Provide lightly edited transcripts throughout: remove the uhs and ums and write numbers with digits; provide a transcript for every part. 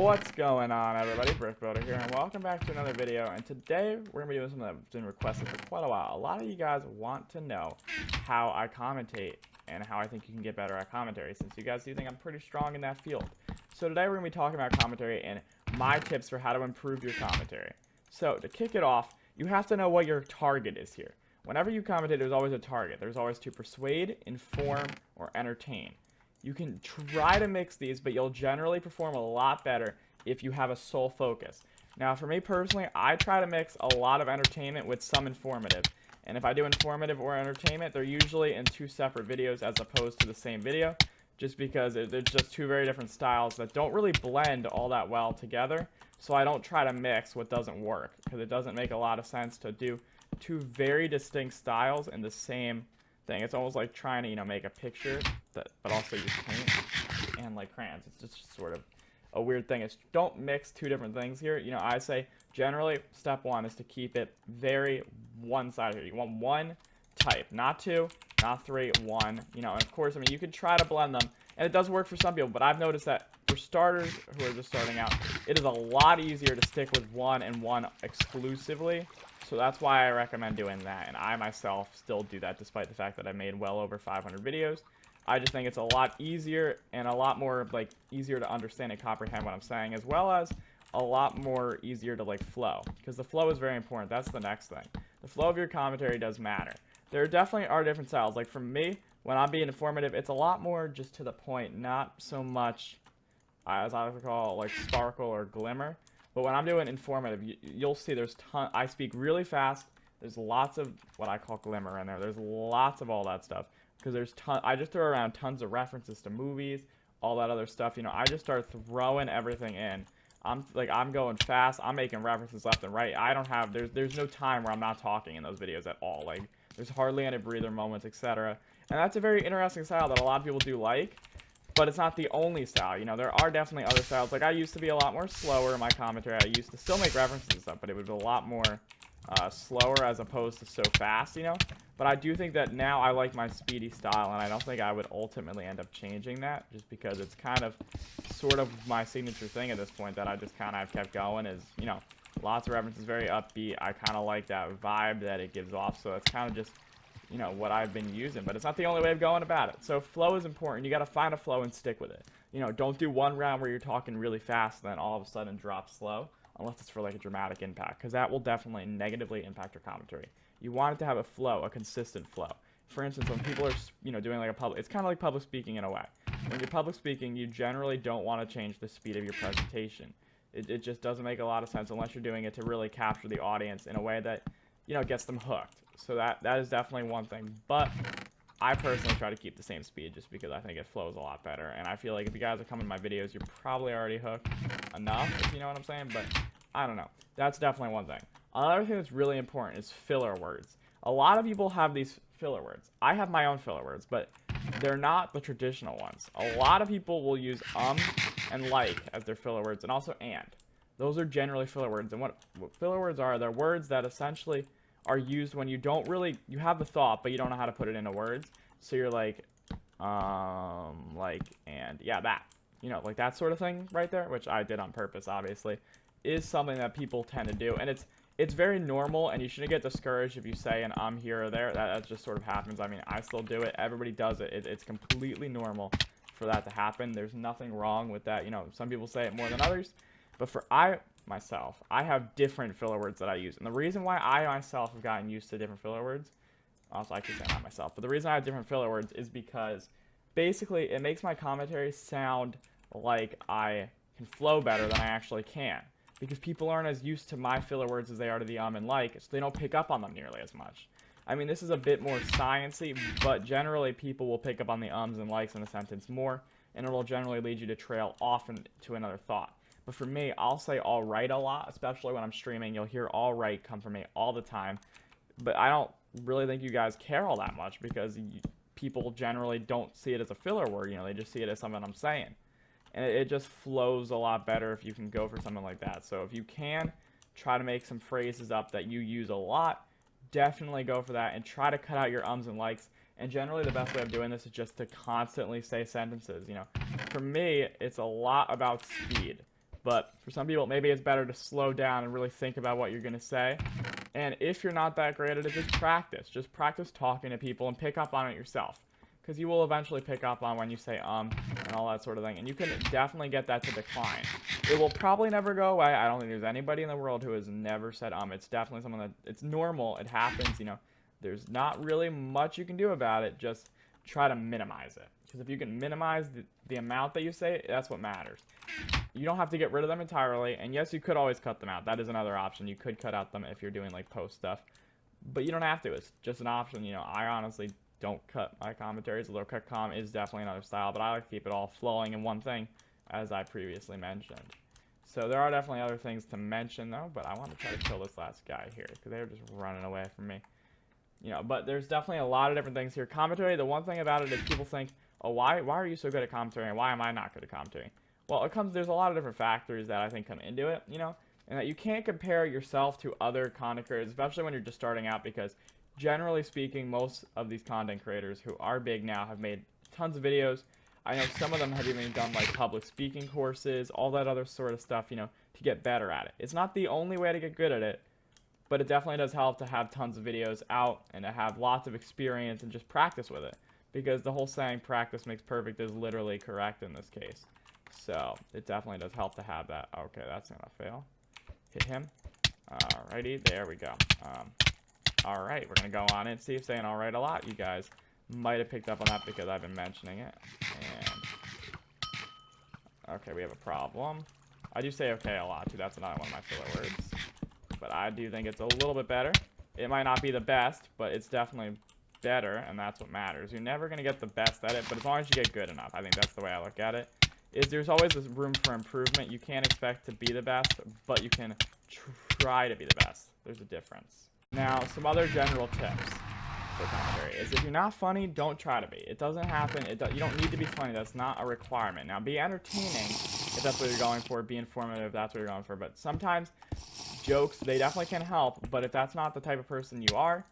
What's going on, everybody? BrickBuilder here, and welcome back to another video. And today we're gonna be doing something that's been requested for quite a while. A lot of you guys want to know how I commentate and how I think you can get better at commentary, since you guys do think I'm pretty strong in that field. So today we're gonna be talking about commentary and my tips for how to improve your commentary. So to kick it off, you have to know what your target is here. Whenever you commentate, there's always a target. There's always to persuade, inform, or entertain. You can try to mix these, but you'll generally perform a lot better if you have a sole focus. Now, for me personally, I try to mix a lot of entertainment with some informative. And if I do informative or entertainment, they're usually in two separate videos as opposed to the same video, just because they're just two very different styles that don't really blend all that well together. So I don't try to mix what doesn't work, because it doesn't make a lot of sense to do two very distinct styles in the same thing. It's almost like trying to, make a picture but also use paint and like crayons. It's just sort of a weird thing. It's don't mix two different things here. I say generally step one is to keep it very one-sided here. You want one type, not two, not three, one. And of course, you could try to blend them, and it does work for some people, but I've noticed that for starters who are just starting out, it is a lot easier to stick with one and one exclusively. So that's why I recommend doing that, and I myself still do that despite the fact that I made well over 500 videos. I just think it's a lot easier and a lot more easier to understand and comprehend what I'm saying, as well as a lot more easier to flow, because the flow is very important. That's the next thing. The flow of your commentary does matter. There definitely are different styles. Like for me, when I'm being informative, it's a lot more just to the point, not so much as I like to call sparkle or glimmer. But when I'm doing informative, you'll see there's I speak really fast. There's lots of what I call glimmer in there. There's lots of all that stuff, because there's I just throw around tons of references to movies, all that other stuff. I just start throwing everything in. I'm going fast. I'm making references left and right. I don't have there's no time where I'm not talking in those videos at all. There's hardly any breather moments, etc. And that's a very interesting style that a lot of people do like. But it's not the only style. There are definitely other styles. I used to be a lot more slower in my commentary. I used to still make references and stuff, but it would be a lot more slower as opposed to so fast, But I do think that now I like my speedy style, and I don't think I would ultimately end up changing that, just because it's kind of sort of my signature thing at this point that I just kind of have kept going is, lots of references, very upbeat. I kind of like that vibe that it gives off, so it's kind of just what I've been using, but it's not the only way of going about it. So flow is important. You got to find a flow and stick with it. Don't do one round where you're talking really fast and then all of a sudden drop slow, unless it's for a dramatic impact, because that will definitely negatively impact your commentary. You want it to have a flow, a consistent flow. For instance, when people are, doing a public, it's kind of like public speaking in a way. When you're public speaking, you generally don't want to change the speed of your presentation. It just doesn't make a lot of sense unless you're doing it to really capture the audience in a way that, gets them hooked. So that is definitely one thing, but I personally try to keep the same speed just because I think it flows a lot better, and I feel like if you guys are coming to my videos, you're probably already hooked enough, if you know what I'm saying, but I don't know. That's definitely one thing. Another thing that's really important is filler words. A lot of people have these filler words. I have my own filler words, but they're not the traditional ones. A lot of people will use and like as their filler words, and also and. Those are generally filler words, and what filler words are, they're words that essentially are used when you have the thought, but you don't know how to put it into words. So you're and yeah, that, that sort of thing right there, which I did on purpose, obviously, is something that people tend to do. And it's very normal, and you shouldn't get discouraged if you say an here or there. That just sort of happens. I still do it. Everybody does it. It's completely normal for that to happen. There's nothing wrong with that. Some people say it more than others, but for myself, I have different filler words that I use. And the reason why I myself have gotten used to different filler words, also I can say not myself, but the reason I have different filler words is because basically it makes my commentary sound like I can flow better than I actually can. Because people aren't as used to my filler words as they are to the and like, so they don't pick up on them nearly as much. This is a bit more sciencey, but generally people will pick up on the and likes in a sentence more, and it will generally lead you to trail off into another thought. But for me, I'll say all right a lot, especially when I'm streaming. You'll hear all right come from me all the time. But I don't really think you guys care all that much, because people generally don't see it as a filler word. They just see it as something I'm saying. And it just flows a lot better if you can go for something like that. So if you can try to make some phrases up that you use a lot, definitely go for that, and try to cut out your and likes. And generally the best way of doing this is just to constantly say sentences. For me, it's a lot about speed. But for some people, maybe it's better to slow down and really think about what you're going to say. And if you're not that great at it, just practice. Just practice talking to people and pick up on it yourself. Because you will eventually pick up on when you say and all that sort of thing. And you can definitely get that to decline. It will probably never go away. I don't think there's anybody in the world who has never said It's definitely something that, it's normal. It happens, you know. There's not really much you can do about it. Just try to minimize it. Because if you can minimize the amount that you say, that's what matters. You don't have to get rid of them entirely. And yes, you could always cut them out. That is another option. You could cut out them if you're doing like post stuff. But you don't have to. It's just an option. You know, I honestly don't cut my commentaries. Although cut com is definitely another style. But I like to keep it all flowing in one thing, as I previously mentioned. So there are definitely other things to mention though. But I want to try to kill this last guy here. Because they're just running away from me. You know, but there's definitely a lot of different things here. Commentary, the one thing about it is people think, oh, why are you so good at commentary and why am I not good at commentary? Well, there's a lot of different factors that I think come into it, you know, and that you can't compare yourself to other content creators, especially when you're just starting out, because generally speaking, most of these content creators who are big now have made tons of videos. I know some of them have even done like public speaking courses, all that other sort of stuff, you know, to get better at it. It's not the only way to get good at it, but it definitely does help to have tons of videos out and to have lots of experience and just practice with it. Because the whole saying, practice makes perfect, is literally correct in this case. So, it definitely does help to have that. Okay, that's going to fail. Hit him. Alrighty, there we go. Alright, we're going to go on in. See if saying alright a lot. You guys might have picked up on that because I've been mentioning it. And okay, we have a problem. I do say okay a lot, too. That's another one of my filler words. But I do think it's a little bit better. It might not be the best, but it's definitely better, and that's what matters. You're never going to get the best at it, but as long as you get good enough, I think that's the way I look at it, is there's always this room for improvement. You can't expect to be the best, but you can try to be the best. There's a difference. Now, some other general tips for commentary is if you're not funny, don't try to be. It doesn't happen. You don't need to be funny. That's not a requirement. Now, be entertaining if that's what you're going for. Be informative if that's what you're going for. But sometimes jokes, they definitely can help, but if that's not the type of person you are,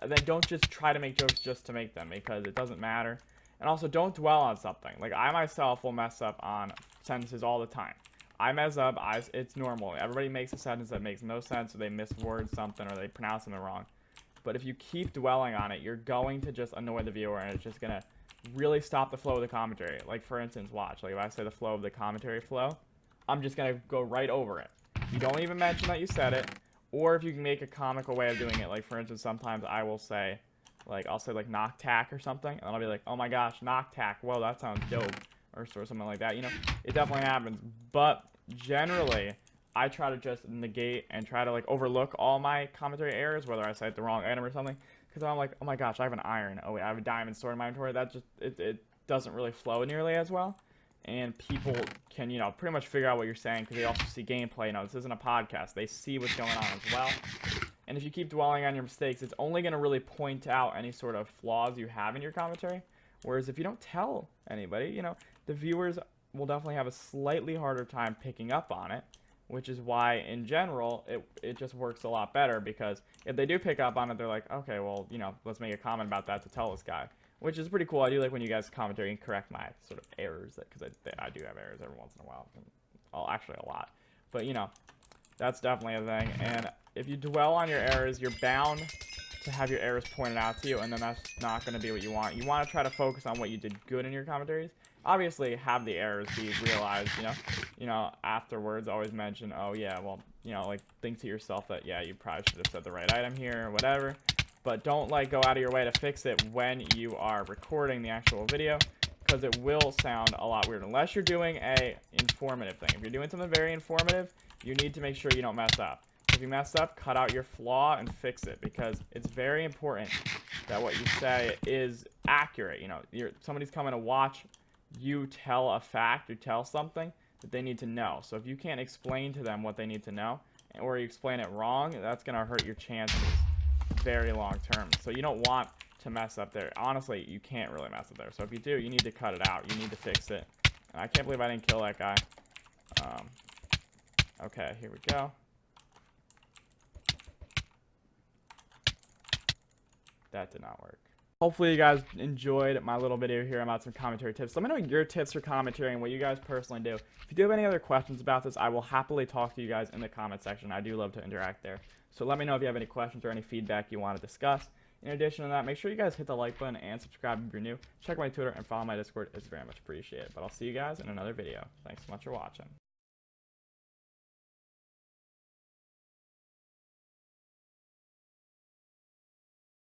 then don't just try to make jokes just to make them, because it doesn't matter. And also, don't dwell on something. Like, I myself will mess up on sentences all the time. I mess up, it's normal. Everybody makes a sentence that makes no sense, or they misword something, or they pronounce something wrong. But if you keep dwelling on it, you're going to just annoy the viewer, and it's just going to really stop the flow of the commentary. Like, for instance, watch. Like, if I say the flow of the commentary flow, I'm just going to go right over it. You don't even mention that you said it. Or if you can make a comical way of doing it, like for instance, sometimes I will say, like, I'll say like knock tack or something, and I'll be like, oh my gosh, knock tack, whoa, that sounds dope, or something like that, you know, it definitely happens, but generally, I try to just negate and try to like overlook all my commentary errors, whether I cite the wrong item or something, because I'm like, oh my gosh, I have an iron, oh wait, I have a diamond stored in my inventory, that just, it doesn't really flow nearly as well. And people can, you know, pretty much figure out what you're saying because they also see gameplay. You know, this isn't a podcast. They see what's going on as well. And if you keep dwelling on your mistakes, it's only going to really point out any sort of flaws you have in your commentary. Whereas if you don't tell anybody, you know, the viewers will definitely have a slightly harder time picking up on it. Which is why, in general, it just works a lot better. Because if they do pick up on it, they're like, okay, well, you know, let's make a comment about that to tell this guy. Which is pretty cool. I do like when you guys commentary and correct my sort of errors, because I do have errors every once in a while. Well, actually a lot. But, you know, that's definitely a thing. And if you dwell on your errors, you're bound to have your errors pointed out to you, and then that's not going to be what you want. You want to try to focus on what you did good in your commentaries. Obviously, have the errors be realized, you know, afterwards, always mention, oh, yeah, well, you know, like, think to yourself that, yeah, you probably should have said the right item here, or whatever. But don't, like, go out of your way to fix it when you are recording the actual video, because it will sound a lot weird, unless you're doing a informative thing. If you're doing something very informative, you need to make sure you don't mess up. If you mess up, cut out your flaw and fix it, because it's very important that what you say is accurate. You know, somebody's coming to watch you tell a fact or tell something that they need to know. So if you can't explain to them what they need to know, or you explain it wrong, that's going to hurt your chances very long term. So you don't want to mess up there. Honestly, you can't really mess up there. So if you do, you need to cut it out. You need to fix it. And I can't believe I didn't kill that guy. Okay, here we go. That did not work. Hopefully you guys enjoyed my little video here about some commentary tips. Let me know your tips for commentary and what you guys personally do. If you do have any other questions about this, I will happily talk to you guys in the comment section. I do love to interact there. So let me know if you have any questions or any feedback you want to discuss. In addition to that, make sure you guys hit the like button and subscribe if you're new. Check my Twitter and follow my Discord. It's very much appreciated. But I'll see you guys in another video. Thanks so much for watching.